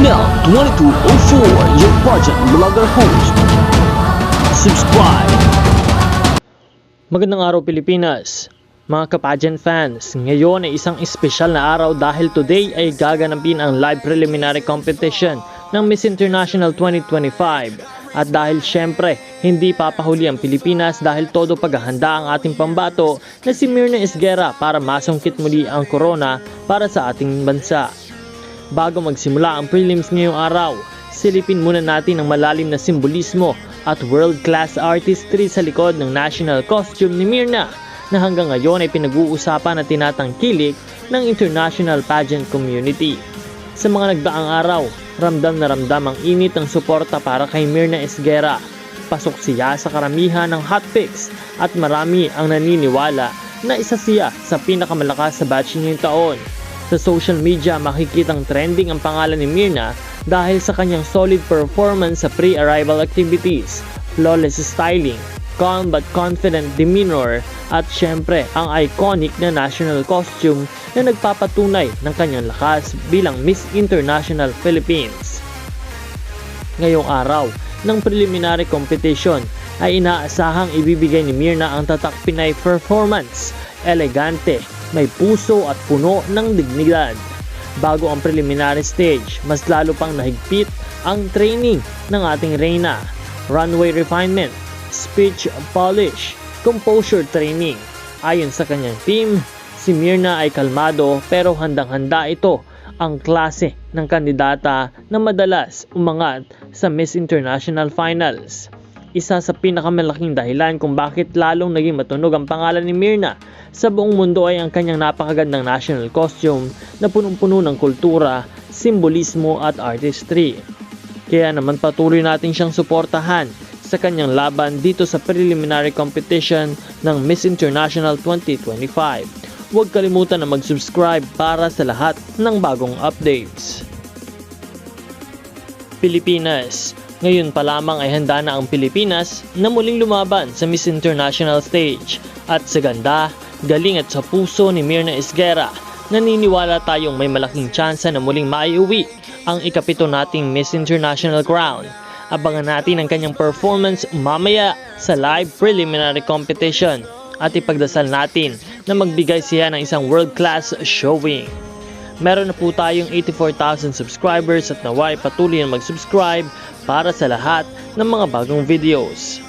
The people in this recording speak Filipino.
Miguel 2204, your pageant vlogger host. Subscribe! Magandang araw Pilipinas, mga ka-pageant fans. Ngayon ay isang espesyal na araw dahil today ay gaganapin ang live preliminary competition ng Miss International 2025. At dahil syempre, hindi papahuli ang Pilipinas dahil todo paghahanda ang ating pambato na si Myrna Esguerra para masungkit muli ang corona para sa ating bansa. Bago magsimula ang prelims ngayong araw, silipin muna natin ang malalim na simbolismo at world-class artistry sa likod ng national costume ni Myrna na hanggang ngayon ay pinag-uusapan at tinatangkilik ng international pageant community. Sa mga nagdaang araw, ramdam na ramdam ang init ng suporta para kay Myrna Esguerra. Pasok siya sa karamihan ng hot picks at marami ang naniniwala na isa siya sa pinakamalakas sa batch ngayong taon. Sa social media makikitang trending ang pangalan ni Myrna dahil sa kanyang solid performance sa pre-arrival activities, flawless styling, calm but confident demeanor at syempre ang iconic na national costume na nagpapatunay ng kanyang lakas bilang Miss International Philippines. Ngayong araw ng preliminary competition ay inaasahang ibibigay ni Myrna ang tatak Pinay performance, elegante, may puso at puno ng dignidad. Bago ang preliminary stage, mas lalo pang nahigpit ang training ng ating reyna. Runway refinement, speech polish, composure training. Ayon sa kanyang team, si Myrna ay kalmado pero handang-handa ito ang klase ng kandidata na madalas umangat sa Miss International Finals. Isa sa pinakamalaking dahilan kung bakit lalong naging matunog ang pangalan ni Myrna sa buong mundo ay ang kanyang napakagandang national costume na punong-puno ng kultura, simbolismo at artistry. Kaya naman patuloy natin siyang suportahan sa kanyang laban dito sa preliminary competition ng Miss International 2025. Huwag kalimutan na mag-subscribe para sa lahat ng bagong updates. Pilipinas. Ngayon pa lamang ay handa na ang Pilipinas na muling lumaban sa Miss International stage. At sa ganda, galing at sa puso ni Myrna Esguerra, naniniwala tayong may malaking tsansa na muling maiuwi ang ikapito nating Miss International crown. Abangan natin ang kanyang performance mamaya sa live preliminary competition at ipagdasal natin na magbigay siya ng isang world-class showing. Meron na po tayong 84,000 subscribers at naway patuloy na mag-subscribe para sa lahat ng mga bagong videos.